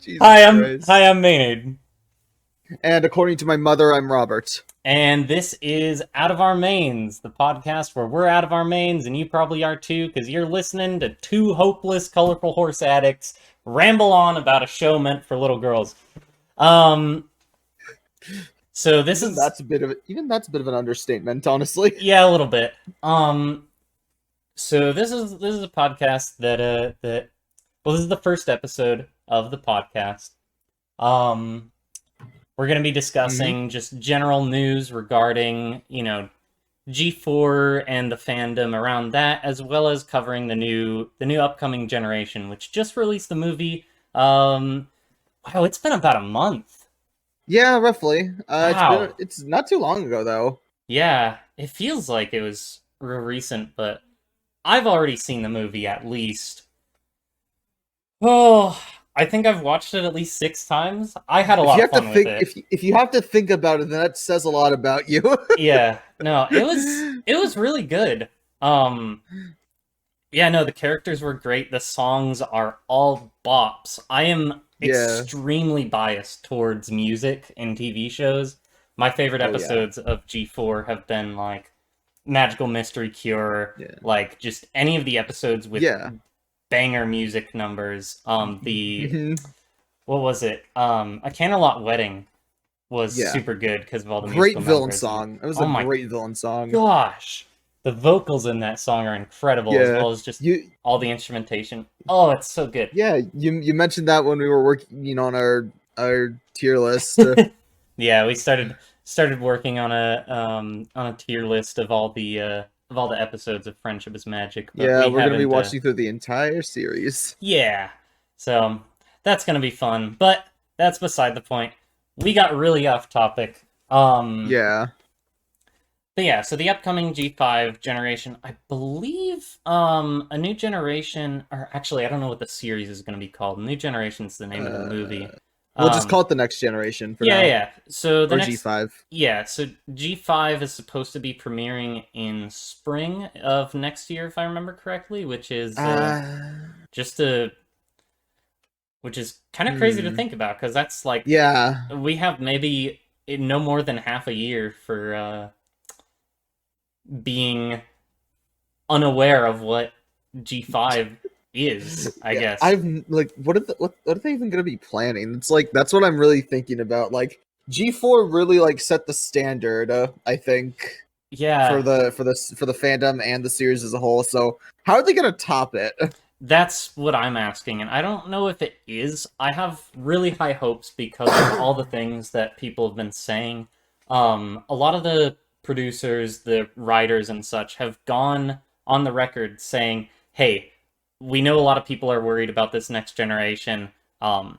Jesus Hi, Christ. I'm Maynard, And according to my mother, I'm Robert. and this is Out of Our Mains, the podcast where we're out of our mains, and you probably are too, because you're listening to two hopeless, colorful horse addicts ramble on about a show meant for little girls. Um, so this Even is, that's a bit of an understatement, honestly. yeah, a little bit. Um, so this is a podcast well, this is the first episode of the podcast. Um, we're gonna be hmm discussing just general news regarding, G4 and the fandom around that, as well as covering the new upcoming generation, which just released the movie. Wow, it's been about a month. Yeah, roughly. Wow. It's not too long ago though. Yeah, it feels like it was real recent, but I've already seen the movie at least. Oh, I think I've watched it at least 6 times. I had a If lot you of have to fun with think, it. if you have to think about it, then that says a lot about you. Yeah, no, it was really good. Um, Yeah, no, the characters were great. The songs are all bops. I am Yeah. extremely biased towards music in TV shows. My favorite Oh yeah. episodes of G4 have been like Magical Mystery Cure, Yeah. like just any of the episodes with Yeah. banger music numbers. The hmm what was it? A Candlelight Wedding was Yeah. super good because of all the Great musical villain numbers. song. It was a Oh my great villain song. gosh, the vocals in that song are incredible, as Yeah. well as just You all the instrumentation. Oh, it's so good. Yeah, you mentioned that when we were working, on our tier list. Yeah, we started working on a tier list of all the episodes of Friendship is Magic, but Yeah, we we're gonna be haven't. watching through the entire series. Yeah, so that's gonna be fun, but that's beside the point. We got really off topic. Yeah. But yeah, so the upcoming G5 generation, I believe, a new generation, or actually, I don't know what the series is going to be called. New Generation's the name of the Uh, movie. we'll just Um, call it the next generation for yeah, now, yeah. So the or next, G5. yeah, so G5 is supposed to be premiering in spring of next year, if I remember correctly, which is Uh, just a, which is kind of crazy to hmm. think about because that's like Yeah, we have maybe no more than half a year for being unaware of what G5 is, I yeah. guess. I've like, what are they even gonna be planning? It's like that's what I'm really thinking about. Like G4 really like set the standard. I think for Yeah, the fandom and the series as a whole. So how are they gonna top it? that's what I'm asking, and I don't know if it is. I have really high hopes because of all the things that people have been saying. A lot of the producers, the writers, and such have gone on the record saying, "Hey, we know a lot of people are worried about this next generation. Um,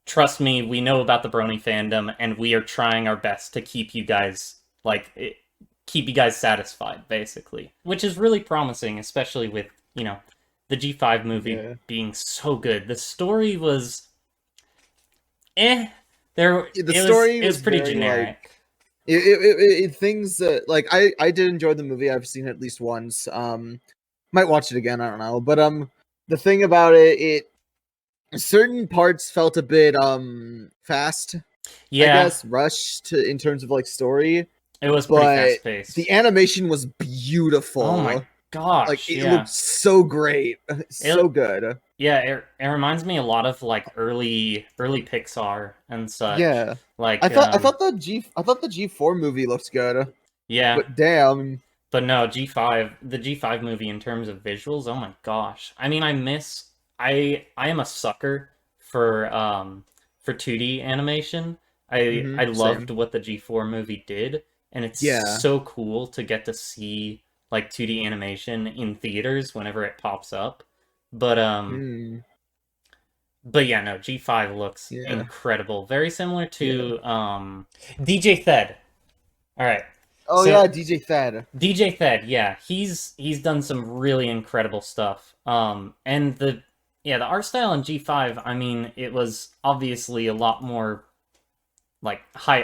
Trust me, we know about the Brony fandom, and we are trying our best to keep you guys keep you guys satisfied, basically." Which is really promising, especially with the G5 movie Yeah. being so good. The story was eh. There, The it was story it was was pretty very generic. things that like I did enjoy the movie. I've seen it at least once. Might watch it again. I don't know, but the thing about it certain parts felt a bit fast. I Yeah, guess rushed in terms of like story, it was pretty but fast paced. the animation was Oh my beautiful. Like gosh, it yeah. looked so great, It so good. Yeah, it reminds me a lot of like early Pixar and such. Yeah, Like I thought the G4 movie looked good, yeah, but damn, but no, the G5 movie in terms of visuals, oh my gosh. I mean, I am a sucker for 2D animation. I loved same. what the G4 movie did, and it's Yeah. so cool to get to see like 2D animation in theaters whenever it pops up. But Mm, But yeah, no, G5 looks yeah. incredible. Very similar Yeah. to DJ Thed. All right. Oh So yeah, DJ Thad. DJ Thed, yeah, he's done some really incredible stuff. And the art style in G5, I mean, it was obviously a lot more like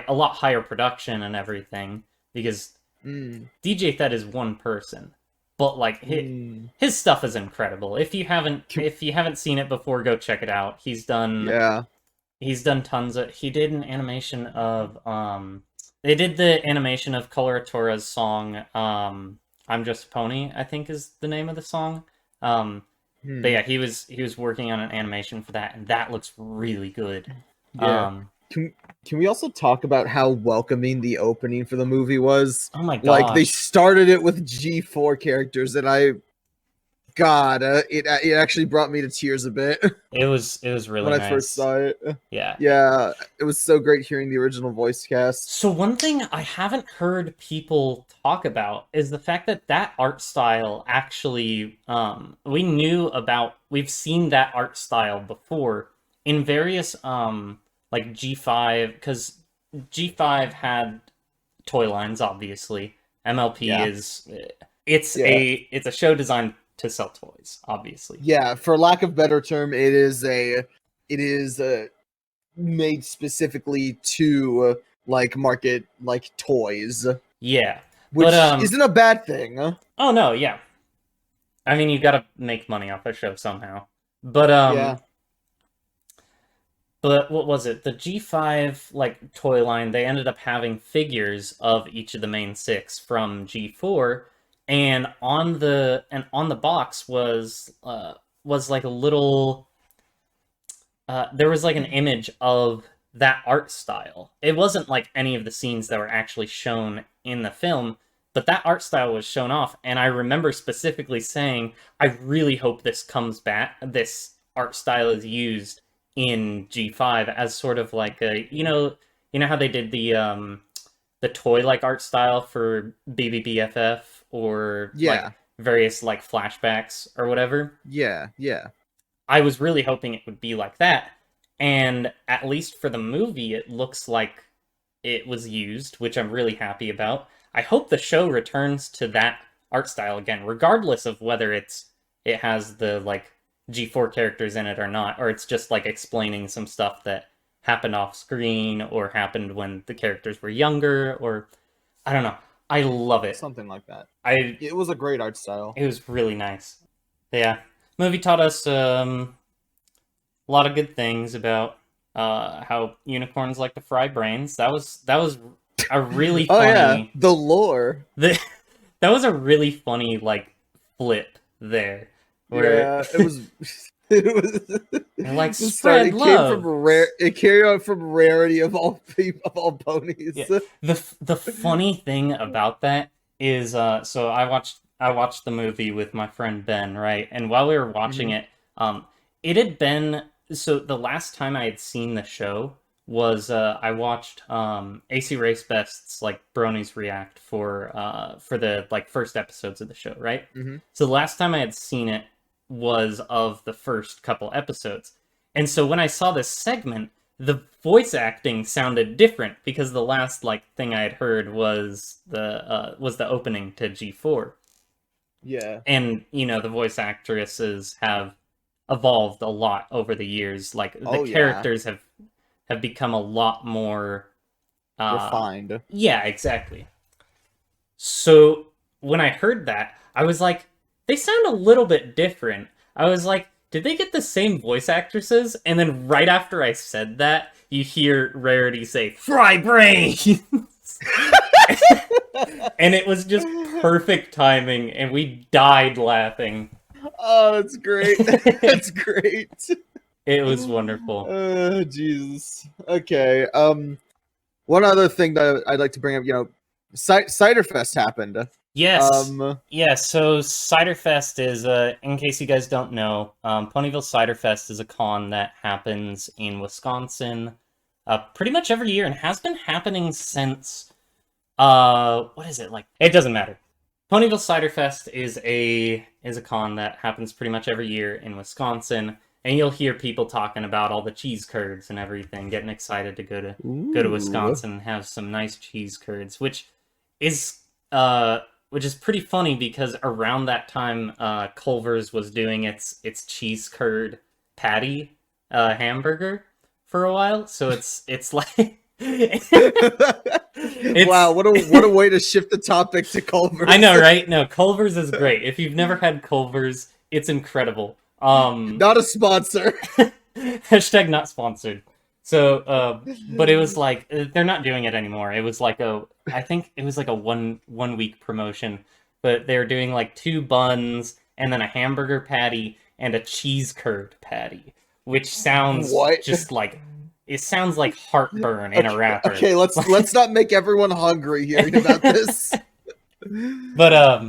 a lot higher production and everything because Mm, DJ Thed is one person, but like mm. his stuff is incredible. If you haven't Can- if you haven't seen it before, go check it out. He's done Yeah. He's done tons of. He did an animation of They did the animation of Coloratora's song. I'm Just a Pony, I think is the name of the song. But yeah, he was working on an animation for that, and that looks really good. Yeah. Can we also talk about how welcoming the opening for the movie was? Oh my gosh. Like, they started it with G4 characters, and it actually brought me to tears a bit. It was really when nice. I first saw it. Yeah. Yeah, it was so great hearing the original voice cast. So one thing I haven't heard people talk about is the fact that that art style actually, we've seen that art style before in various, like G5, because G5 had toy lines, obviously. MLP it's a show designed to sell toys, obviously. Yeah, for lack of better term, it is made specifically to like market like toys. Yeah. Which isn't a bad thing. Oh no, yeah. I mean, you gotta make money off a show somehow. But yeah. But what was it? The G5 like toy line, they ended up having figures of each of the main 6 from G4, and on the box was like a little there was like an image of that art style. It wasn't like any of the scenes that were actually shown in the film, but that art style was shown off, and I remember specifically saying, I really hope this comes back, this art style is used in G5 as sort of like a, you know how they did the toy-like art style for BBBFF or like various like flashbacks or whatever? Yeah. I was really hoping it would be like that, and at least for the movie, it looks like it was used, which I'm really happy about. I hope the show returns to that art style again, regardless of whether it has the like G4 characters in it or not, or it's just like explaining some stuff that happened off screen or happened when the characters were younger, or I don't know. I love it. Something like that. It was a great art style. It was really nice. Yeah. Movie taught us a lot of good things about how unicorns like to fry brains. That was a really funny... Oh yeah, the lore. That was a really funny like flip there. Where it was like spread love. It came out from rarity of all ponies. Yeah. The funny thing about that is so I watched the movie with my friend Ben, right? And while we were watching it, it had been, so the last time I had seen the show was I watched AC Race Best's like Bronies React for the like first episodes of the show, right? So the last time I had seen it was of the first couple episodes. And so when I saw this segment, the voice acting sounded different because the last like thing I had heard was the opening to G4. Yeah. And the voice actresses have evolved a lot over the years. Like the characters have become a lot more refined. Yeah, exactly. So when I heard that, I was like, they sound a little bit different. I was like, did they get the same voice actresses? And then right after I said that, you hear Rarity say, "Fry brains!" And it was just perfect timing, and we died laughing. Oh, that's great. That's great. It was wonderful. Oh, Jesus. Okay. One other thing that I'd like to bring up, Ciderfest happened. Yes. Yeah, so Ciderfest is, in case you guys don't know, Ponyville Ciderfest is a con that happens in Wisconsin pretty much every year and has been happening since, what is it, like, it doesn't matter. Ponyville Ciderfest is a con that happens pretty much every year in Wisconsin, and you'll hear people talking about all the cheese curds and everything, getting excited to go to Wisconsin and have some nice cheese curds, which is pretty funny because around that time, Culver's was doing its cheese curd patty hamburger for a while. So it's like wow, what a way to shift the topic to Culver's. I know, right? No, Culver's is great. If you've never had Culver's, it's incredible. Not a sponsor. Hashtag not sponsored. But it was like they're not doing it anymore. It was like I think it was like a one week promotion, but they were doing like 2 buns and then a hamburger patty and a cheese curd patty, which sounds What? just like it sounds like heartburn in a wrapper. Okay, let's not make everyone hungry hearing about this. But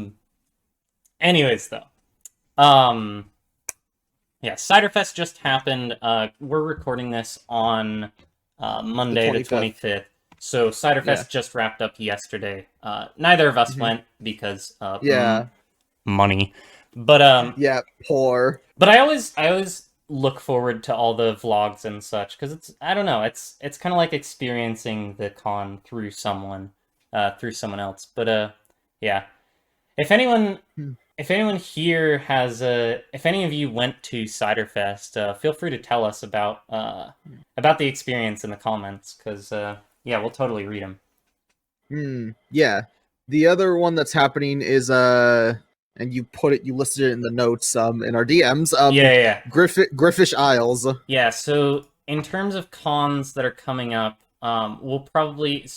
anyways though, yeah, Ciderfest just happened. We're recording this on Monday, the 25th. So Ciderfest just wrapped up yesterday. Neither of us went because money. But yeah, poor. But I always look forward to all the vlogs and such because I don't know, it's kind of like experiencing the con through someone else. But yeah, if anyone here has if any of you went to Ciderfest, feel free to tell us about the experience in the comments, because yeah, we'll totally read them. Yeah, the other one that's happening is and you listed it in the notes in our DMs. Yeah. Griffish Isles. Yeah, so in terms of cons that are coming up, we probably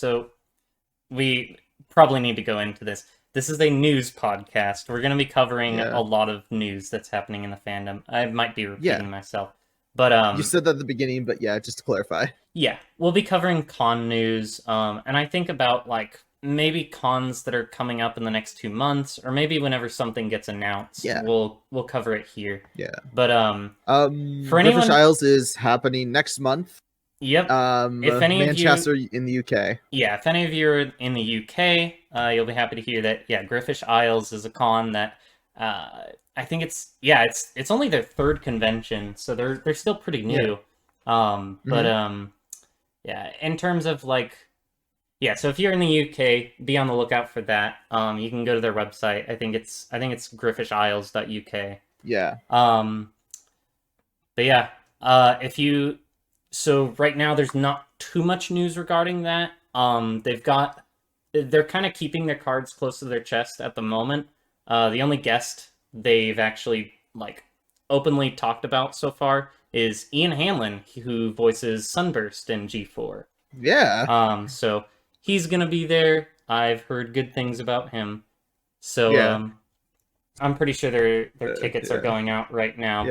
need to go into this. This is a news podcast. We're going to be covering a lot of news that's happening in the fandom. I might be repeating myself. But you said that at the beginning, but yeah, just to clarify. Yeah, we'll be covering con news, and I think about like maybe cons that are coming up in the next 2 months, or maybe whenever something gets announced, we'll cover it here. Yeah. But for anyone, Griffish Isles is happening next month. Yep. If any Manchester of you, in the UK. Yeah, if any of you are in the UK, you'll be happy to hear that. Yeah, Griffish Isles is a con that I think it's only their 3rd convention, so they're still pretty new. Yeah, in terms of like, so if you're in the UK, be on the lookout for that. You can go to their website. I think it's griffishisles.uk. Yeah. But yeah, so right now there's not too much news regarding that. They're kind of keeping their cards close to their chest at the moment. The only guest they've actually like openly talked about so far is Ian Hanlon, who voices Sunburst in G4. Yeah. So he's gonna be there. I've heard good things about him. So I'm pretty sure their tickets are going out right now.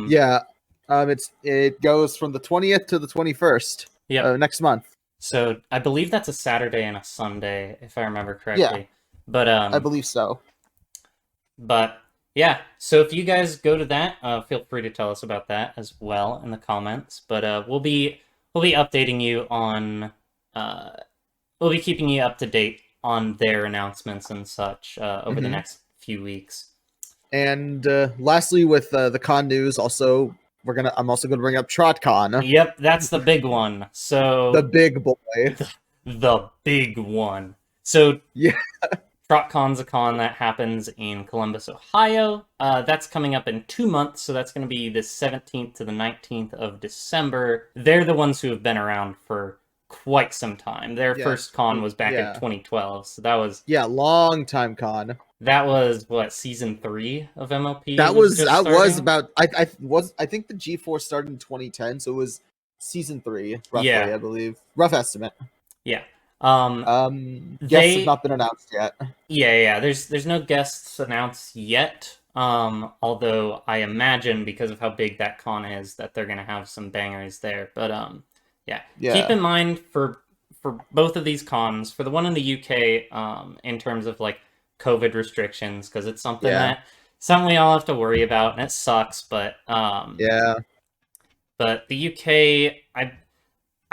Yeah. But it goes from the 20th to the 21st. Next month. So I believe that's a Saturday and a Sunday, if I remember correctly. Yeah. But I believe so. But yeah, so if you guys go to that, feel free to tell us about that as well in the comments. But we'll be updating you on we'll be keeping you up to date on their announcements and such over the next few weeks. And lastly, with the con news, also I'm also gonna bring up TrotCon. Yep, that's the big one. So the big boy, the big one. So yeah. TrotCon's a con that happens in Columbus, Ohio. That's coming up in 2 months, so that's going to be the 17th to the 19th of December. They're the ones who have been around for quite some time. Their first con was back in 2012, so that was... Yeah, long time con. That was, what, Season 3 of MOP? That was about... I think the G4 started in 2010, so it was Season 3, roughly, I believe. Rough estimate. Yeah. Guests have not been announced yet. Yeah. There's no guests announced yet. Although I imagine because of how big that con is that they're gonna have some bangers there. But yeah. Keep in mind for both of these cons, for the one in the UK, in terms of like COVID restrictions, because it's something we all have to worry about, and it sucks. But but the UK, I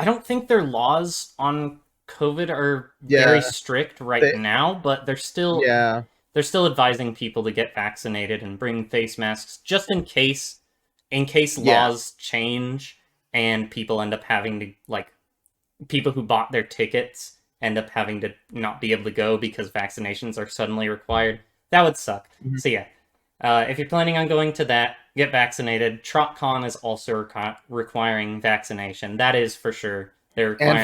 don't think their laws on COVID are very strict now, but they're still advising people to get vaccinated and bring face masks just in case laws change and people end up having to, like, people who bought their tickets end up having to not be able to go because vaccinations are suddenly required. That would suck. So yeah, if you're planning on going to that, get vaccinated. TrotCon is also requiring vaccination. That is for sure. They're requiring...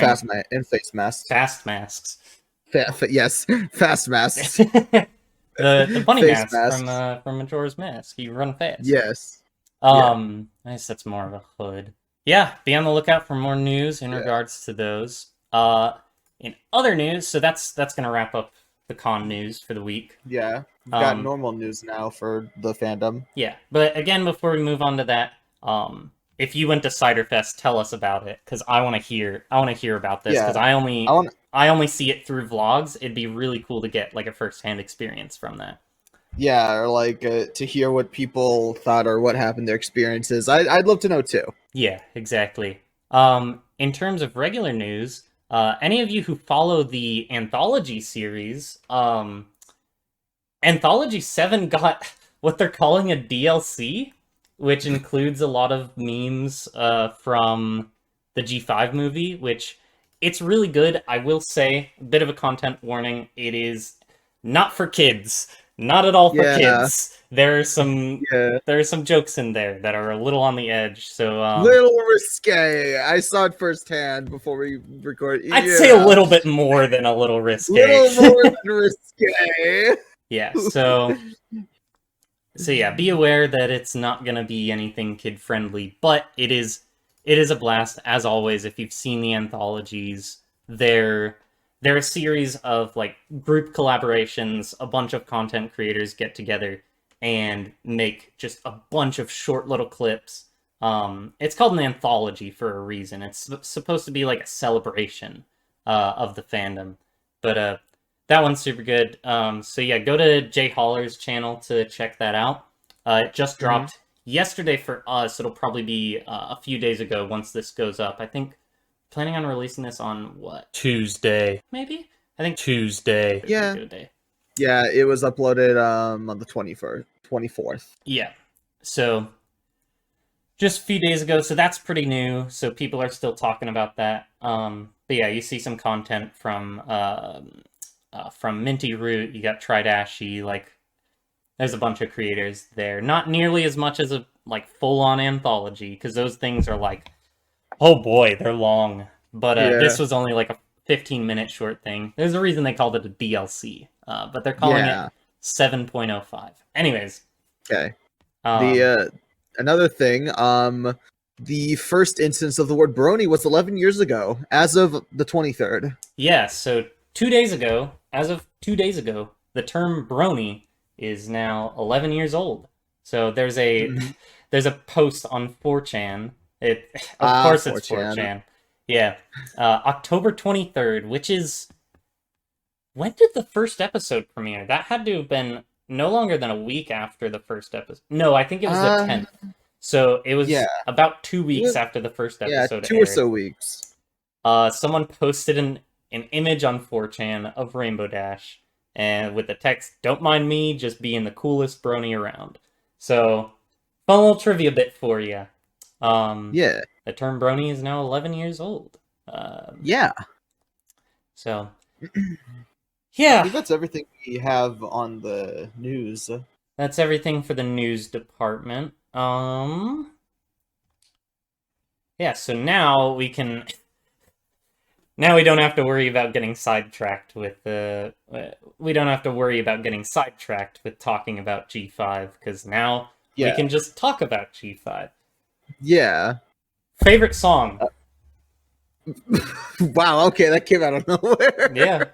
And face masks. Fast masks. Yes, fast masks. the bunny mask from Majora's Mask. You run fast. Yes. I guess that's more of a hood. Yeah, be on the lookout for more news in Yeah, regards to those. In other news, so that's gonna wrap up the con news for the week. yeah. We've got Um, normal news now for the fandom. yeah, but again, before we move on to that, if you went to Cider Fest, tell us about it because I want to hear about this because Yeah, I want. I only see it through vlogs. It'd be really cool to get like a first-hand experience from that. Yeah, or like to hear what people thought or what happened, their experiences. I'd love to know too. Yeah, exactly. In terms of regular news, any of you who follow the anthology series, Anthology 7 got what they're calling a DLC, which includes a lot of memes from the G5 movie, which it's really good. I will say, a bit of a content warning, it is not for kids. Not at all for Yeah, kids. yeah. There are some jokes in there that are a little on the edge, so Little risque. I saw it firsthand before we record. I'd say a Yeah, little bit more than a little risque. little more than risque. Yeah, so yeah, be aware that it's not gonna be anything kid friendly, but it is a blast as always. If you've seen the anthologies, they're a series of like group collaborations. A bunch of content creators get together and make just a bunch of short little clips. It's called an anthology for a reason. It's supposed to be like a celebration of the fandom, but that one's super good. So yeah, go to Jay Holler's channel to check that out. It just dropped yesterday for us. It'll probably be a few days ago once this goes up. I think planning on releasing this on what? Tuesday, maybe? I think Tuesday. Yeah, Good day. yeah. It was uploaded on the 21st, 24th. Yeah. So just a few days ago, so that's pretty new. So people are still talking about that. But yeah, you see some content from Minty Root. You got Tridashy. Like, there's a bunch of creators there. Not nearly as much as a like full-on anthology, because those things are like, oh boy, they're long. But Yeah, this was only like a 15-minute short thing. There's a reason they called it a DLC. But they're calling it yeah. 7.05. Anyways, Okay. The um, another thing, the first instance of the word brony was 11 years ago, as of the 23rd. yeah, so 2 days ago, as of 2 days ago, the term brony is now 11 years old. So Mhm. there's a post on 4chan. It of Ah, course it's 4chan. 4chan. Yeah. October 23rd, which is when did the first episode premiere? That had to have been no longer than a week after the first episode. No, I think it was the Uh, 10th. So it yeah, was about 2 weeks yeah, after the first yeah, episode 2 or so aired. weeks. Someone posted an image on 4chan of Rainbow Dash, and with the text, "Don't mind me, just being the coolest brony around." So, fun little trivia bit for you. Yeah, The term brony is now 11 years old. Um, yeah. so, I yeah, think that's everything we have on the news. that's everything for the news department. Yeah, so now we can now we don't have to worry about getting sidetracked with we don't have to worry about getting sidetracked with talking about G5 because now we Yeah, can just talk about G5. yeah. Favorite song? Wow. Okay, that came out of Yeah,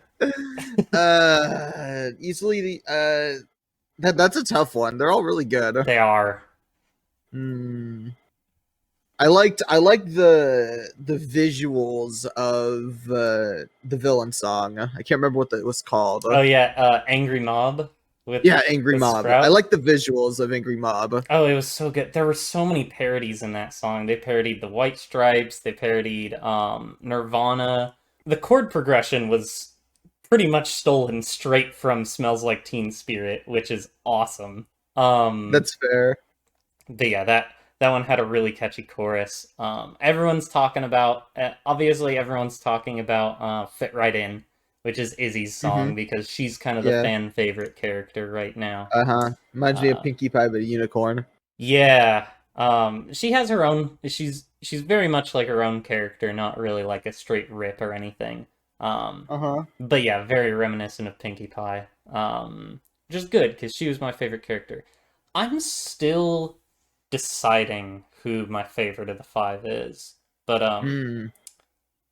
nowhere. Easily the that's a tough one. They're all really good. they are. Hmm. I liked the visuals of the villain song. I can't remember what that was called. Oh yeah, Angry Mob with Yeah, Angry the Mob. I Sprout. like the visuals of Angry Mob. Oh, it was so good. There were so many parodies in that song. They parodied the White Stripes. They parodied Nirvana. The chord progression was pretty much stolen straight from Smells Like Teen Spirit, which is awesome. Um, That's fair. but yeah, that one had a really catchy chorus. Everyone's talking about obviously everyone's talking about Fit Right In, which is Izzy's Hmm. song because she's kind of the Yeah. fan favorite character right now. Uh-huh. Reminds me of Uh, Pinkie Pie but a unicorn. yeah, she has her own. She's very much like her own character, not really like a straight rip or anything. Uh-huh. But yeah, very reminiscent of Pinkie Pie. Which is good because she was my favorite character. I'm still deciding who my favorite of the five is. But Hmm.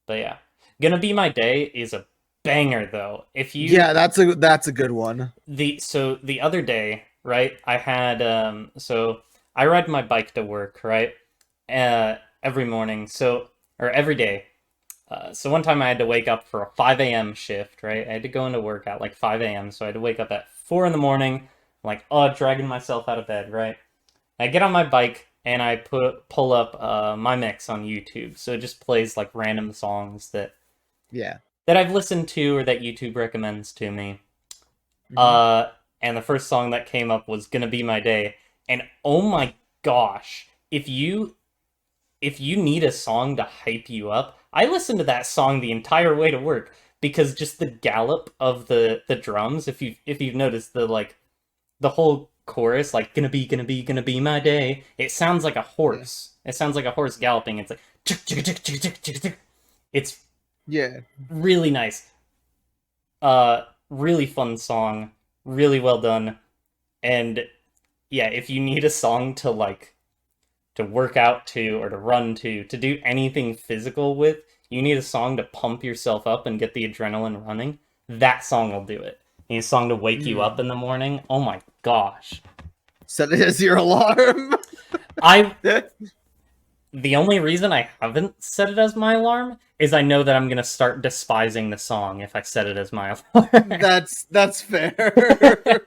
but yeah, Gonna Be My Day is a banger though. If you Yeah, that's a good one. the other day, right? I had so I ride my bike to work, right? Every morning, or every day. So one time I had to wake up for a 5 a.m. shift, right? I had to go into work at like 5 a.m. So I had to wake up at 4 in the morning, like, dragging myself out of bed, right? I get on my bike and I pull up my mix on YouTube. So it just plays like random songs Yeah. that I've listened to or that YouTube recommends to me. Hmm. Uh, and the first song that came up was "Gonna Be My Day," and oh my gosh, if you need a song to hype you up, I listened to that song the entire way to work because just the gallop of the drums. If you've noticed the whole chorus, like gonna be my day, it sounds like a Yeah. horse. It sounds like a horse galloping. It's like it's Yeah. really nice. Really fun song, really well done. And yeah, if you need a song to work out to or to run to do anything physical with, you need a song to pump yourself up and get the adrenaline running. That song will do it. You need a song to wake you up Mm. in the morning. Oh my gosh. Set it as your alarm. I The only reason I haven't set it as my alarm is I know that I'm gonna start despising the song if I set it as my alarm. That's fair.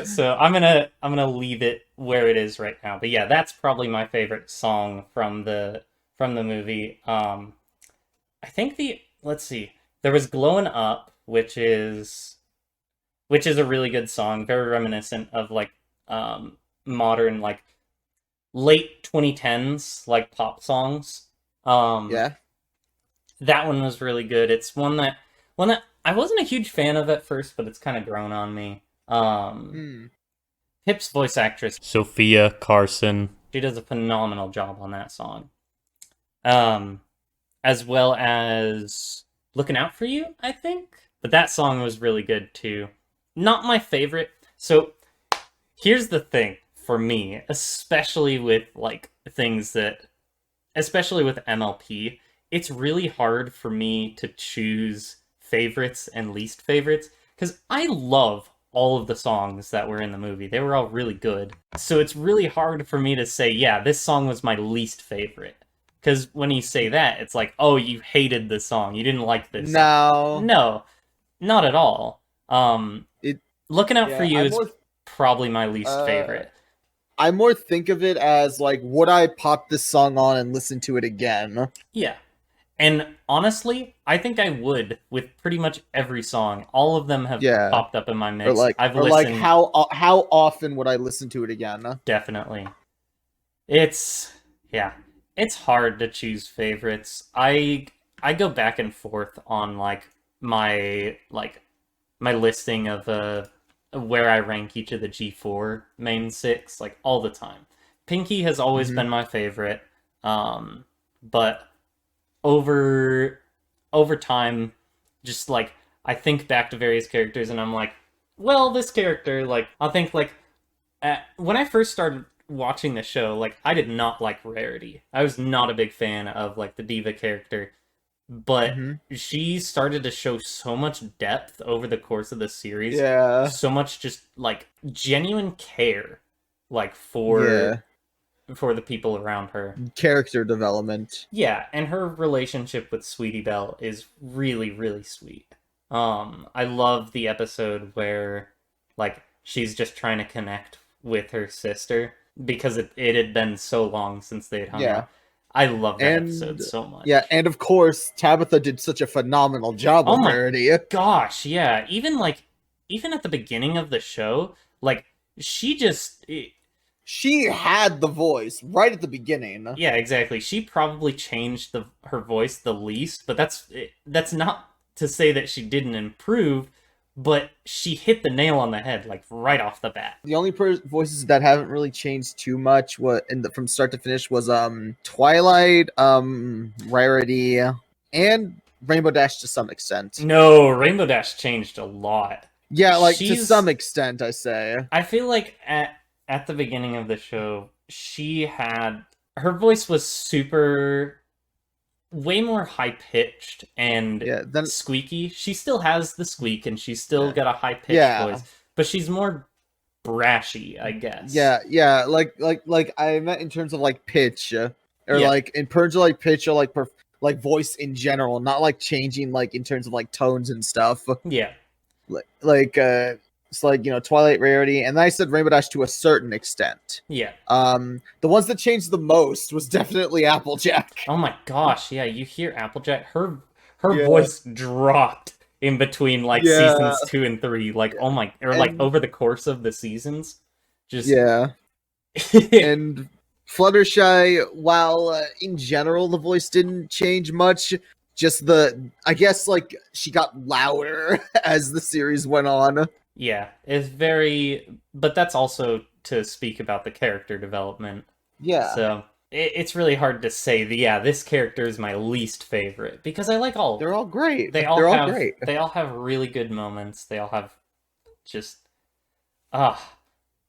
So I'm gonna leave it where it is right now. But yeah, that's probably my favorite song from the movie. I think let's see, there was "Glowing Up," which is a really good song, very reminiscent of like modern like late 2010s like pop songs. Um, Yeah. that one was really good. It's one that I wasn't a huge fan of at first, but it's kind of grown on me. Hmm. Hip's voice actress Sophia Carson, she does a phenomenal job on that song. Um, as well as "Looking Out for You," I think. But that song was really good too. Not my favorite. So here's the thing for me, especially with like things that, especially with MLP, it's really hard for me to choose favorites and least favorites because I love all of the songs that were in the movie. They were all really good. So it's really hard for me to say, yeah, this song was my least favorite. Because when you say that, it's like, oh, you hated this song. You didn't like this song. No. No, not at all. It. Looking Out for Yeah. You is probably my least Uh. favorite. I more think of it as like, would I pop this song on and listen to it again? Yeah. And honestly, I think I would with pretty much every song. All of them have Yeah. popped up in my mix. I've Or like listened, how often would I listen to it again? definitely. It's yeah, it's hard to choose favorites. I go back and forth on my listing of where I rank each of the G4 main six like all the time. Pinky has always Hmm. been my favorite. But over time, just like I think back to various characters and I'm like, well, this character, like I'll think like when I first started watching the show, like I did not like Rarity. I was not a big fan of like the diva character, but Hmm. she started to show so much depth over the course of the series, Yeah. so much just like genuine care, like Yeah. for the people around her. Character development. Yeah, and her relationship with Sweetie Belle is really, really sweet. I love the episode where, like, she's just trying to connect with her sister because it had been so long since they had hung Yeah. out. I love that And episode so much. yeah, and of course, Tabitha did such a phenomenal job Oh with my Rarity. gosh, yeah. Even at the beginning of the show, like, she just She had the voice right at the beginning. yeah, exactly. She probably changed her voice the least, but that's not to say that she didn't improve, but she hit the nail on the head like right off the bat. The only voices that haven't really changed too much from start to finish was Twilight, Rarity, and Rainbow Dash to some extent. No, Rainbow Dash changed a lot. Yeah, like to She's some extent, I say. I feel like at the beginning of the show, her voice was super way more high pitched and Yeah, then squeaky. She still has the squeak and she's still yeah, got a high pitched yeah, voice, but she's more brashy, I guess. yeah. Like I meant in terms of like pitch, or Yeah, like in terms of like pitch or like like voice in general, not like changing like in terms of like tones and stuff. yeah, Like it's like Twilight Rarity, and I said Rainbow Dash to a certain extent. yeah. The ones that changed the most was definitely Applejack. Oh my gosh, yeah, you hear Applejack, her Yeah, voice dropped in between like yeah, seasons 2 and 3, like yeah. oh my, or like And over the course of the seasons. Just yeah, and Fluttershy, while in general the voice didn't change much, just I guess like she got louder as the series went on. yeah, it's very, but that's also to speak about the character development. Yeah, So it's really hard to say that, yeah, this character is my least favorite because I like all they're all great. they all They're all have great. they all have really good moments. They all have just I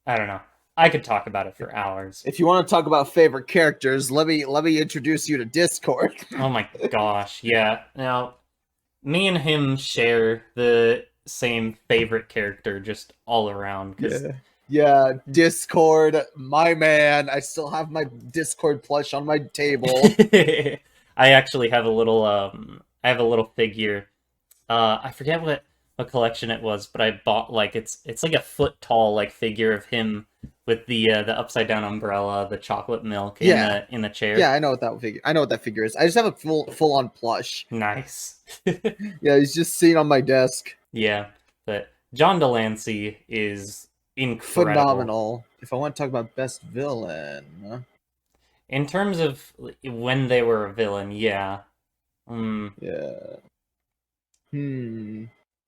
don't know. I could talk about it for hours. If you want to talk about favorite characters, let me introduce you to Discord. Oh my gosh, yeah. Now, me and him share the same favorite character just all around because Yeah. Yeah, Discord, my man. I still have my Discord plush on my table. I actually have a little I have a little figure. I forget what collection it was, but I bought like it's like a foot tall like figure of him with the upside down umbrella, the chocolate milk Yeah. in the chair. Yeah, I know what that figure is. I just have a full on plush. Nice. Yeah, he's just sitting on my desk. Yeah, but John Delancey is incredible. Phenomenal. If I want to talk about best villain, In terms of when they were a villain, yeah. yeah.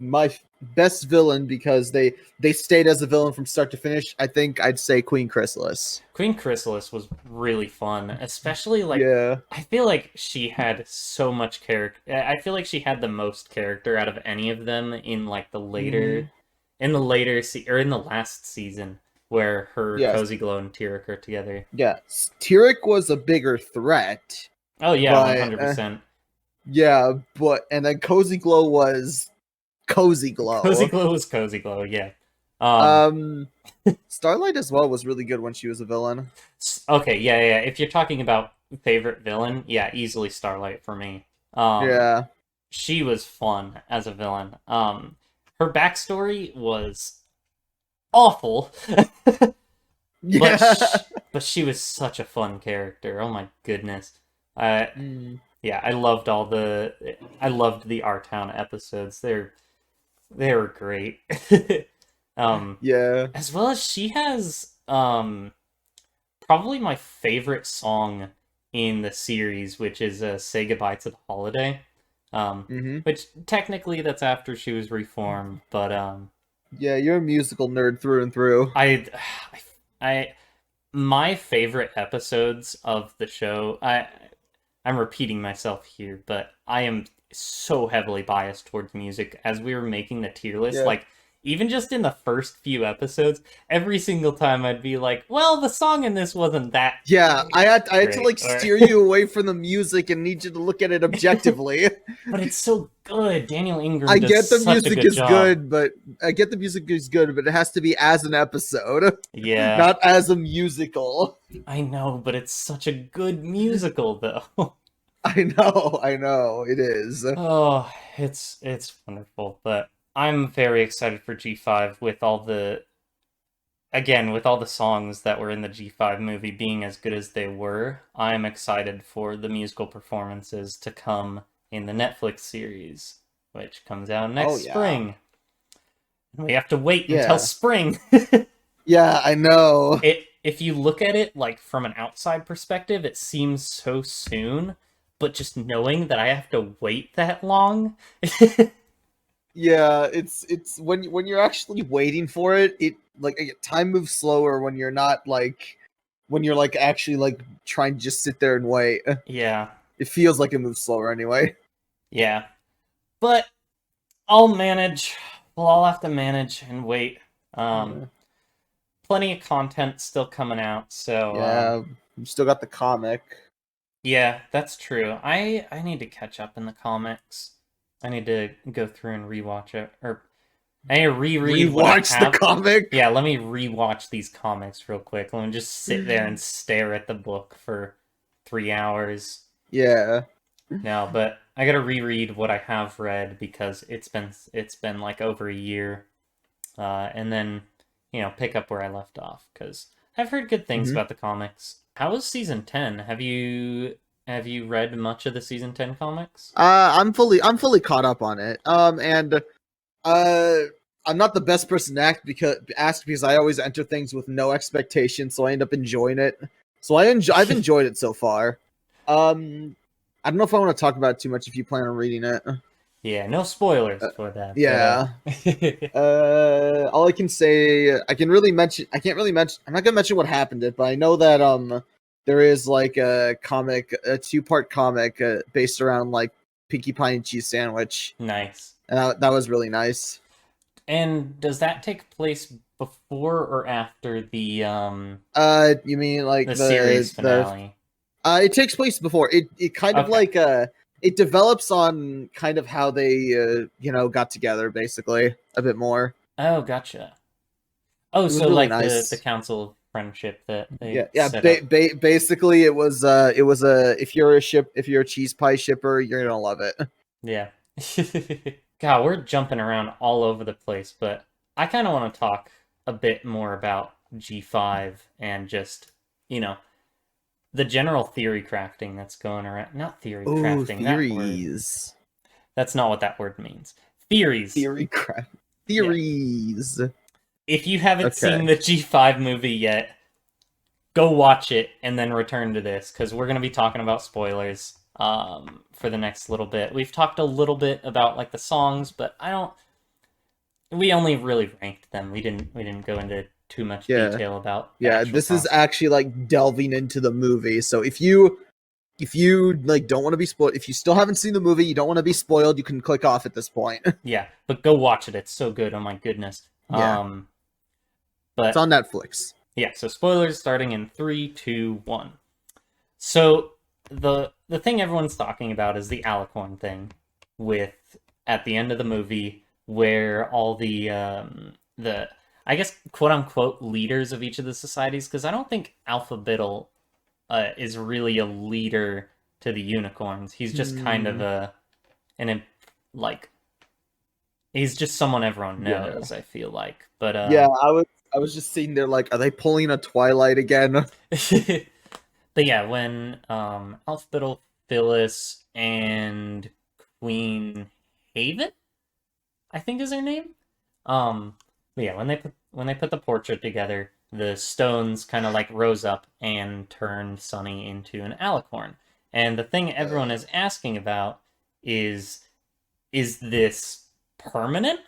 My best villain, because they stayed as a villain from start to finish. I think I'd say Queen Chrysalis. Queen Chrysalis was really fun, especially like Yeah. I feel like she had so much character. I feel like she had the most character out of any of them in like the later, in the later or in the last season where her Yes. Cozy Glow and Tyrek are together. Yeah, Tyrek was a bigger threat. Oh yeah, But, 100%. Yeah, and then Cozy Glow was Cozy Glow. Cozy Glow was Cozy Glow, yeah. Starlight as well was really good when she was a villain. Okay, yeah. If you're talking about favorite villain, yeah, easily Starlight for me. Yeah. She was fun as a villain. Her backstory was awful. Yeah. But she was such a fun character. Oh my goodness. Yeah, I loved the Our Town episodes. They were great. Yeah. As well as she has probably my favorite song in the series, which is Say Goodbye to the Holiday. Which technically that's after she was reformed, but yeah, you're a musical nerd through and through. My favorite episodes of the show, I'm repeating myself here, but I am so heavily biased towards music. As we were making the tier list, Yeah. like even just in the first few episodes, every single time I'd be like, well, the song in this wasn't that Yeah, I had to like great, or- steer you away from the music and need you to look at it objectively. but it's so good. Daniel Ingram I does get the such a music good is job. good, but it has to be as an episode, Yeah, not as a musical. I know, but it's such a good musical though. I know, it is. Oh, it's wonderful, but I'm very excited for G5 with all the songs that were in the G5 movie being as good as they were. I'm excited for the musical performances to come in the Netflix series, which comes out next spring. We have to wait until spring. Yeah, I know. If you look at it like from an outside perspective, it seems so soon, but just knowing that I have to wait that long. Yeah, it's when you're actually waiting for it, time moves slower when you're not like when you're like actually like trying to just sit there and wait. Yeah. It feels like it moves slower anyway. Yeah. But I'll manage. Well, I'll have to manage and wait. plenty of content still coming out, so Yeah, you still got the comic. yeah, that's true. I need to catch up in the comics. I need to go through and rewatch it, or I need to reread what I Rewatch the have. comic. Yeah, let me rewatch these comics real quick. Let me just sit there and stare at the book for 3 hours. Yeah. No, but I gotta reread what I have read because it's been like over a year, and then pick up where I left off because I've heard good things hmm about the comics. How was season 10? Have you read much of the season 10 comics? I'm fully caught up on it. And uh, I'm not the best person to ask because I always enter things with no expectations, so I end up enjoying it. So I've enjoyed it so far. I don't know if I want to talk about it too much if you plan on reading it. Yeah, no spoilers for that. Yeah. But, All I can say, I can't really mention. I'm not gonna mention what happened it, but I know that there is like a comic, a 2-part comic based around like Pinkie Pie and Cheese Sandwich, nice. and that was really nice. And does that take place before or after You mean like the series the finale? It takes place before it kind of Okay. like it develops on kind of how they got together basically a bit more. Oh, gotcha. Oh, It was so really like nice. the council of friendship that they Yeah. set up. Basically, it was a if you're a cheese pie shipper, you're gonna love it. Yeah. God, we're jumping around all over the place, but I kind of want to talk a bit more about G5 and just, you know, the general theory crafting that's going around. Not theory Ooh, crafting, that word. theories. That's not what that word means. Theories. Theories. If you haven't Okay. seen the G5 movie yet, go watch it and then return to this because we're going to be talking about spoilers for the next little bit. We've talked a little bit about like the songs, but we only really ranked them. We didn't go into too much detail about This is actually like delving into the movie. So if you like don't want to be spoiled, if you still haven't seen the movie, you don't want to be spoiled, you can click off at this point. Yeah, but go watch it. It's so good. Oh my goodness. Yeah. But it's on Netflix. Yeah, so spoilers starting in 3, 2, 1. So the thing everyone's talking about is the Alicorn thing with at the end of the movie where all the I guess quote unquote leaders of each of the societies, because I don't think Alpha Biddle is really a leader to the unicorns. He's just kind of he's just someone everyone knows, I feel like. But I was just sitting there like, are they pulling a Twilight again? But yeah, when Alpha Biddle, Phyllis, and Queen Haven, I think is her name. But yeah, when they put the portrait together, the stones kind of like rose up and turned Sunny into an alicorn. And the thing everyone is asking about is this permanent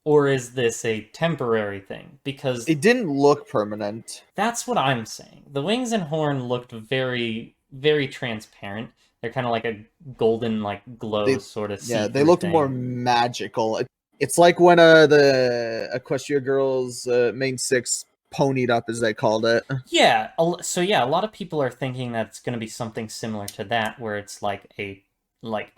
or is this a temporary thing? Because it didn't look permanent. That's what I'm saying. The wings and horn looked very, very transparent. They're kind of like a golden, like glow sort of. Yeah, they looked more magical. It's like when the Equestria Girls main 6 ponied up, as they called it. Yeah. So yeah, a lot of people are thinking that it's going to be something similar to that, where it's like a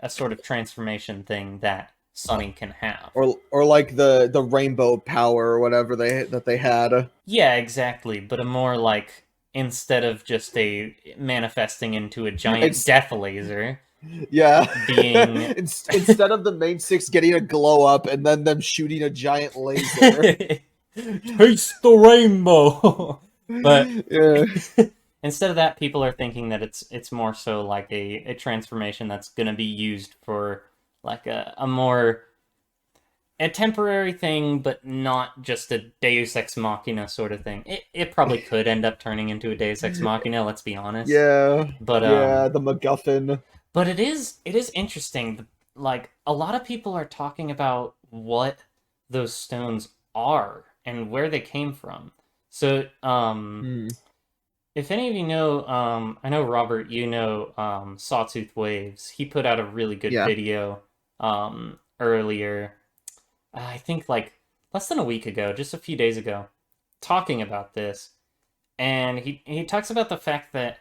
sort of transformation thing that Sunny can have, or like the rainbow power or whatever they had. Yeah, exactly. But a more like, instead of just a manifesting into a giant death laser. Yeah. Being instead of the main 6 getting a glow up and then them shooting a giant laser. Taste the rainbow. But yeah. Instead of that, people are thinking that it's more so like a transformation that's going to be used for like a temporary thing, but not just a Deus Ex Machina sort of thing. It probably could end up turning into a Deus Ex Machina, let's be honest. Yeah. But yeah, the MacGuffin. But it is interesting. Like, a lot of people are talking about what those stones are and where they came from. So, if any of you know, I know Robert, you know Sawtooth Waves. He put out a really good video earlier. I think like less than a week ago, just a few days ago, talking about this, and he talks about the fact that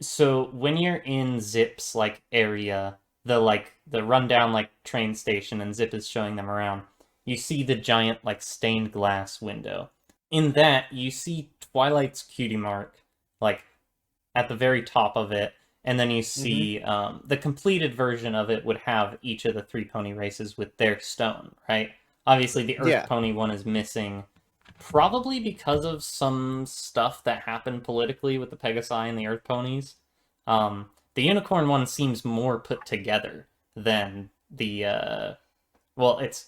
so when you're in Zip's like area, the rundown like train station, and Zip is showing them around, you see the giant like stained glass window. In that, you see Twilight's cutie mark like at the very top of it, and then you see the completed version of it would have each of the three pony races with their stone, right? Obviously, the Earth Yeah. Pony one is missing, probably because of some stuff that happened politically with the Pegasi and the Earth Ponies. The Unicorn one seems more put together than the well, it's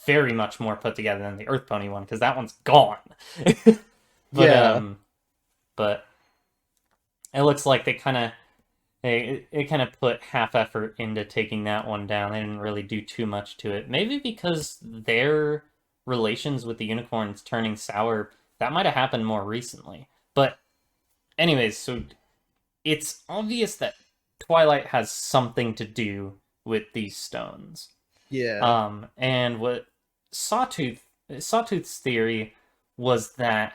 very much more put together than the Earth Pony one because that one's gone. But Yeah. but it looks like it kind of put half effort into taking that one down. They didn't really do too much to it. Maybe because their relations with the unicorns turning sour, that might have happened more recently. But anyways, so it's obvious that Twilight has something to do with these stones. Yeah. And what Sawtooth's theory was that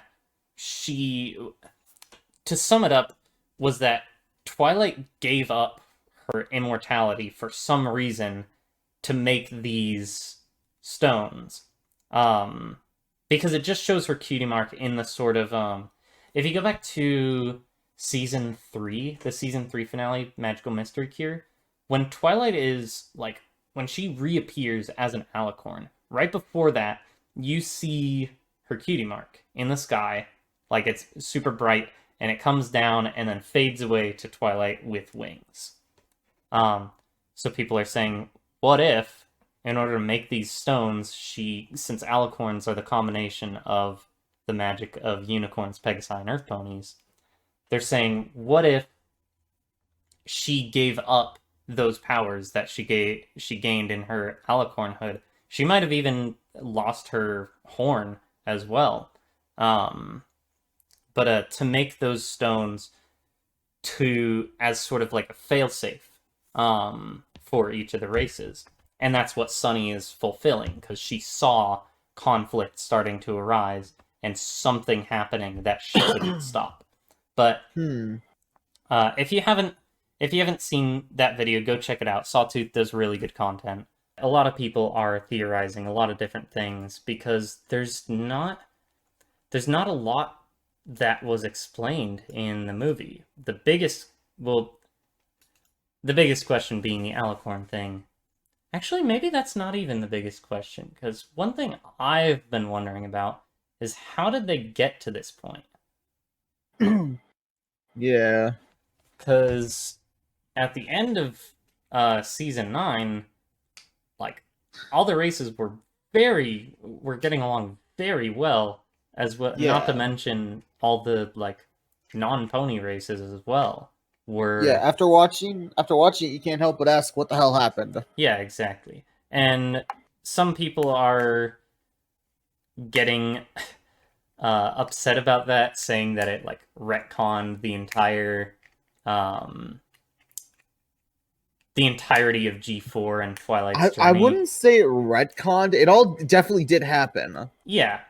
she, to sum it up, was that Twilight gave up her immortality for some reason to make these stones. Because it just shows her cutie mark in the sort of if you go back to season 3, the season 3 finale, Magical Mystery Cure, when Twilight is like when she reappears as an alicorn, right before that, you see her cutie mark in the sky, like it's super bright, and it comes down and then fades away to Twilight with wings. So people are saying, what if, in order to make these stones, since alicorns are the combination of the magic of unicorns, Pegasi, and Earth Ponies, they're saying, what if she gave up those powers that she gained in her alicornhood? She might have even lost her horn as well. But to make those stones as sort of like a failsafe for each of the races. And that's what Sunny is fulfilling, because she saw conflict starting to arise and something happening that she couldn't stop. But if you haven't seen that video, go check it out. Sawtooth does really good content. A lot of people are theorizing a lot of different things because there's not a lot that was explained in the movie. The biggest question being the alicorn thing. Actually, maybe that's not even the biggest question, because one thing I've been wondering about is how did they get to this point? Yeah. Because at the end of season 9, like, all the races were getting along very well, as well. Yeah. Not to mention all the like non-pony races as well were. Yeah, after watching it, you can't help but ask what the hell happened. Yeah, exactly. And some people are getting upset about that, saying that it like retconned the entirety of G4 and Twilight's journey. I wouldn't say it retconned. It all definitely did happen. Yeah.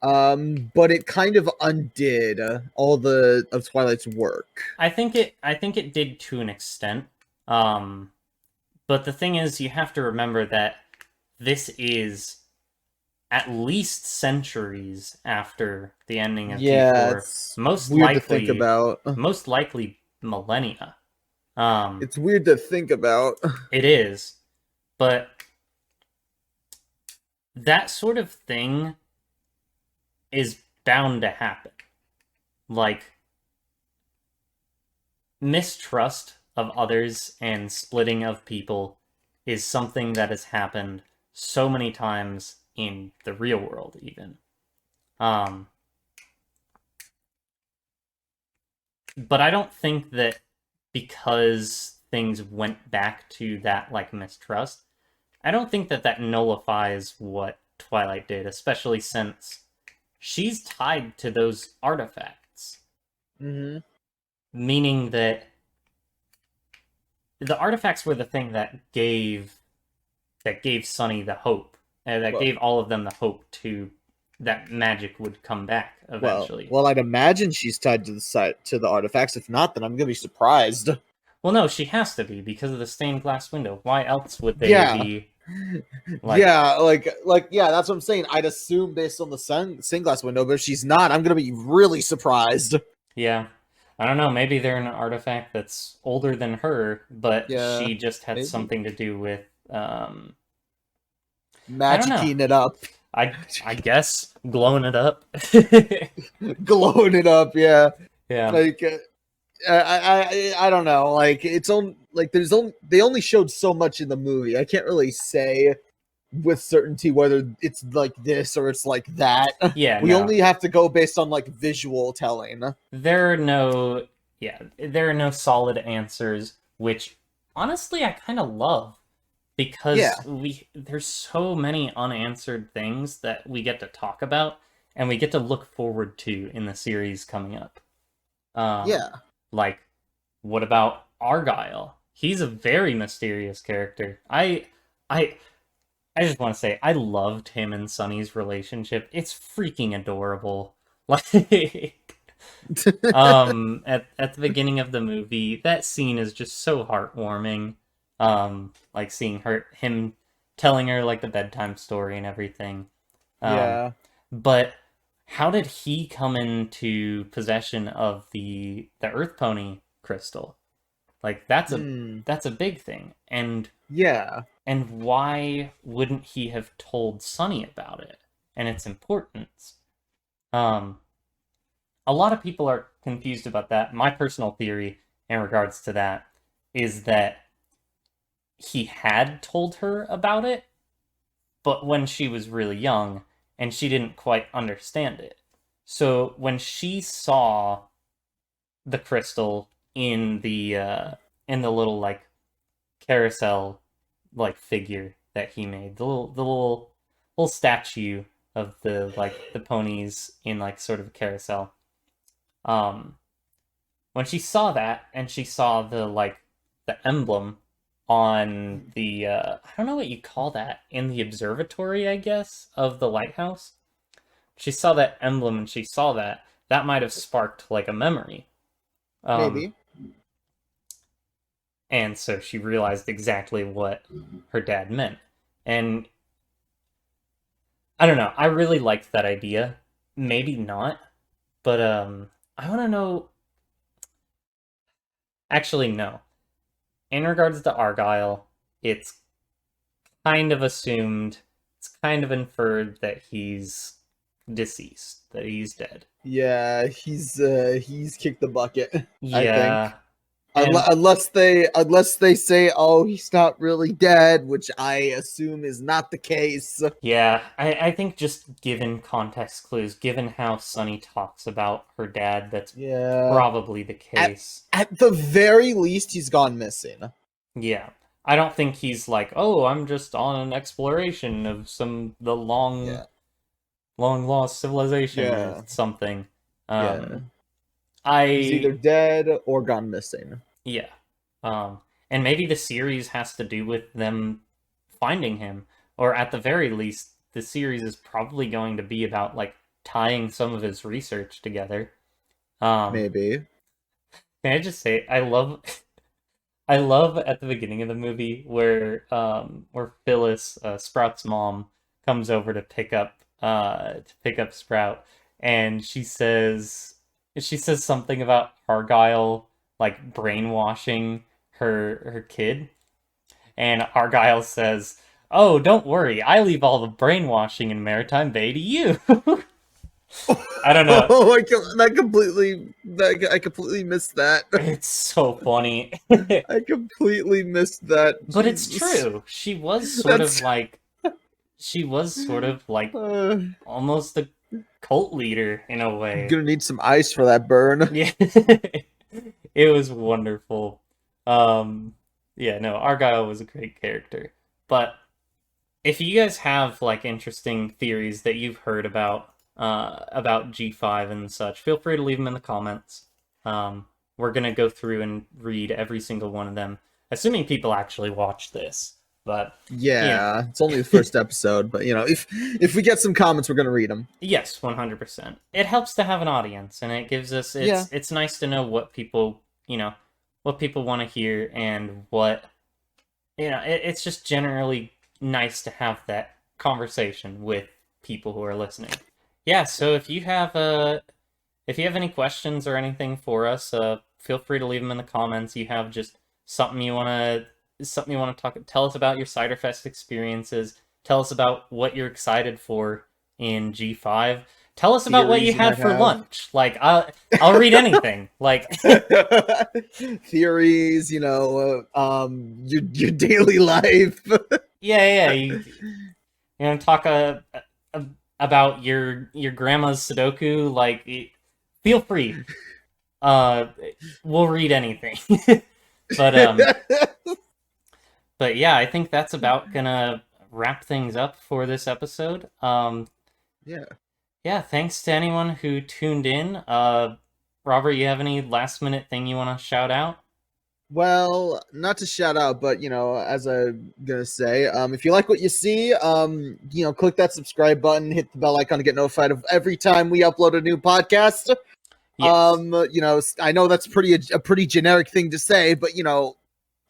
But it kind of undid all of Twilight's work. I think it did to an extent. But the thing is, you have to remember that this is at least centuries after the ending of G4. It's weird to think about. Most likely millennia. It's weird to think about. It is, but that sort of thing is bound to happen. Like, mistrust of others and splitting of people is something that has happened so many times in the real world, even. But I don't think that because things went back to that, like, mistrust, I don't think that nullifies what Twilight did, especially since she's tied to those artifacts. Mm-hmm. Meaning that the artifacts were the thing that gave Sunny the hope, and that gave all of them the hope to that magic would come back eventually. Well, I'd imagine she's tied to the site to the artifacts. If not, then I'm gonna be surprised. Well, no, she has to be because of the stained glass window. Why else would they Yeah. be like? Yeah, yeah, that's what I'm saying. I'd assume based on the stained glass window, but if she's not, I'm gonna be really surprised. Yeah, I don't know. Maybe they're an artifact that's older than her, but Yeah, she just had maybe. something to do with Magicking it up, I guess glowing it up. glowing it up. Yeah, Yeah. like I don't know. Like it's on. Like they only showed so much in the movie. I can't really say with certainty whether it's like this or it's like that. Yeah, We no. only have to go based on like visual telling. There are no solid answers, which honestly I kind of love because Yeah. there's so many unanswered things that we get to talk about and we get to look forward to in the series coming up. Yeah. Like, what about Argyle? He's a very mysterious character. I just want to say I loved him and Sunny's relationship. It's freaking adorable. Like at the beginning of the movie, that scene is just so heartwarming. Like seeing him telling her like the bedtime story and everything. Yeah. But how did he come into possession of the Earth Pony crystal? Like that's a big thing. And Yeah. and why wouldn't he have told Sunny about it and its importance? A lot of people are confused about that. My personal theory in regards to that is that he had told her about it, but when she was really young and she didn't quite understand it. So when she saw the crystal in the little like carousel like figure that he made, the little statue of the ponies in like sort of a carousel. When she saw that and she saw the emblem on the I don't know what you call that, in the observatory, I guess, of the lighthouse. She saw that emblem and she saw that might have sparked like a memory. Maybe. And so she realized exactly what her dad meant. And I don't know, I really liked that idea. Maybe not, but I want to know. Actually, no. In regards to Argyle, it's kind of assumed, it's kind of inferred that he's deceased, that he's dead. Yeah, he's kicked the bucket. Yeah. I think. Unless they say, oh, he's not really dead, which I assume is not the case. Yeah, I think just given context clues, given how Sunny talks about her dad, that's probably the case. At the very least, he's gone missing. Yeah. I don't think he's like, oh, I'm just on an exploration of the long lost civilization or something. He's either dead or gone missing. Yeah. And maybe the series has to do with them finding him. Or at the very least, the series is probably going to be about like tying some of his research together. Maybe. Can I just say I love at the beginning of the movie where Phyllis, Sprout's mom, comes over to pick up Sprout, and she says something about Argyle like brainwashing her kid, and Argyle says, "Oh, don't worry, I leave all the brainwashing in Maritime Bay to you." I don't know. Oh, I completely missed that. It's so funny. I completely missed that. But it's true. She was sort of like almost a cult leader in a way. Gonna need some ice for that burn. Yeah. It was wonderful. Yeah, no, Argyle was a great character. But if you guys have like interesting theories that you've heard about G5 and such, feel free to leave them in the comments. We're gonna go through and read every single one of them, assuming people actually watch this. But Yeah, it's only the first episode, but if we get some comments, we're gonna read them. yes, 100%. It helps to have an audience, and it gives us it's nice to know what people what people want to hear, and what it's just generally nice to have that conversation with people who are listening. Yeah, so if you have any questions or anything for us, feel free to leave them in the comments. You have just something you want to talk, tell us about your Ciderfest experiences, tell us about what you're excited for in G5, tell us about what you had for lunch. Like, I'll read anything. Like theories, your daily life. yeah, you talk about your grandma's Sudoku. Like, feel free. We'll read anything. But yeah, I think that's about gonna wrap things up for this episode. Yeah, thanks to anyone who tuned in. Robert, you have any last minute thing you want to shout out? Well, not to shout out, but as I'm gonna say, if you like what you see, click that subscribe button, hit the bell icon to get notified of every time we upload a new podcast. Yes. I know that's a pretty generic thing to say, but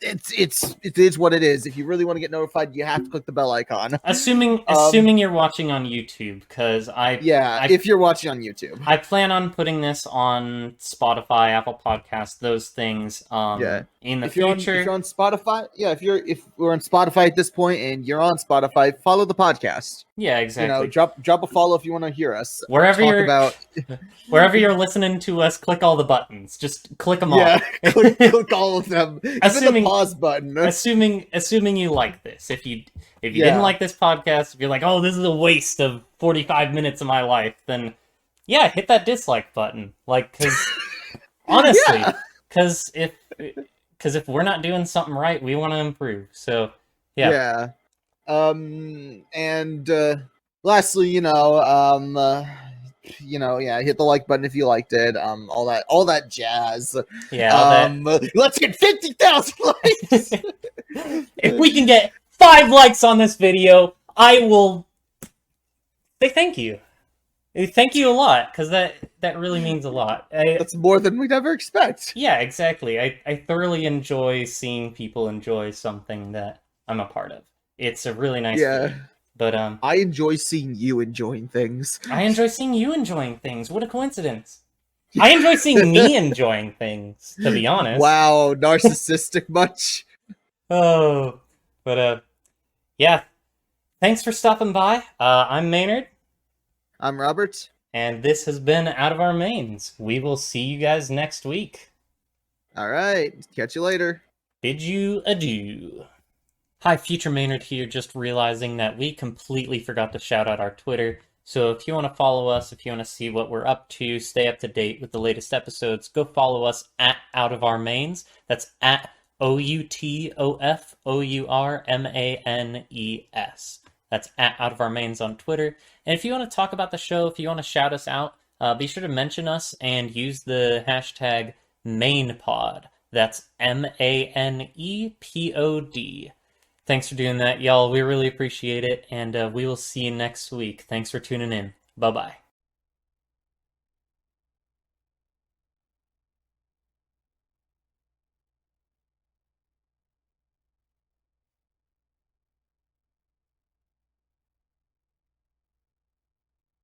it is what it is. If you really want to get notified, you have to click the bell icon. Assuming you're watching on YouTube, because if you're watching on YouTube, I plan on putting this on Spotify, Apple Podcasts, those things. In the future, if you're on Spotify, if we're on Spotify at this point and you're on Spotify, follow the podcast. Yeah, exactly. Drop a follow if you want to hear us. Wherever you're listening to us, click all the buttons. Just click them all. Yeah, click all of them. Even the pause button. Assuming you like this. If you didn't like this podcast, if you're like, oh, this is a waste of 45 minutes of my life, then yeah, hit that dislike button. Like, because honestly, because if we're not doing something right, we want to improve. So yeah. And lastly, hit the like button if you liked it. All that jazz. Yeah. Let's get 50,000 likes. If we can get 5 likes on this video, I will say thank you. Thank you a lot, because that really means a lot. That's more than we'd ever expect. Yeah, exactly. I thoroughly enjoy seeing people enjoy something that I'm a part of. It's a really nice feeling. But I enjoy seeing you enjoying things. I enjoy seeing you enjoying things. What a coincidence. I enjoy seeing me enjoying things, to be honest. Wow, narcissistic much? Oh, but yeah. Thanks for stopping by. I'm Maynard. I'm Robert. And this has been Out of Our Mains. We will see you guys next week. All right. Catch you later. Bid you adieu. Hi, Future Maynard here, just realizing that we completely forgot to shout out our Twitter. So if you want to follow us, if you want to see what we're up to, stay up to date with the latest episodes, go follow us at Out of Our Mains. That's at OUTOFOURMANES. That's at Out of Our Mains on Twitter. And if you want to talk about the show, if you want to shout us out, be sure to mention us and use the hashtag MainPod. That's MANEPOD. Thanks for doing that, y'all. We really appreciate it, and we will see you next week. Thanks for tuning in. Bye-bye.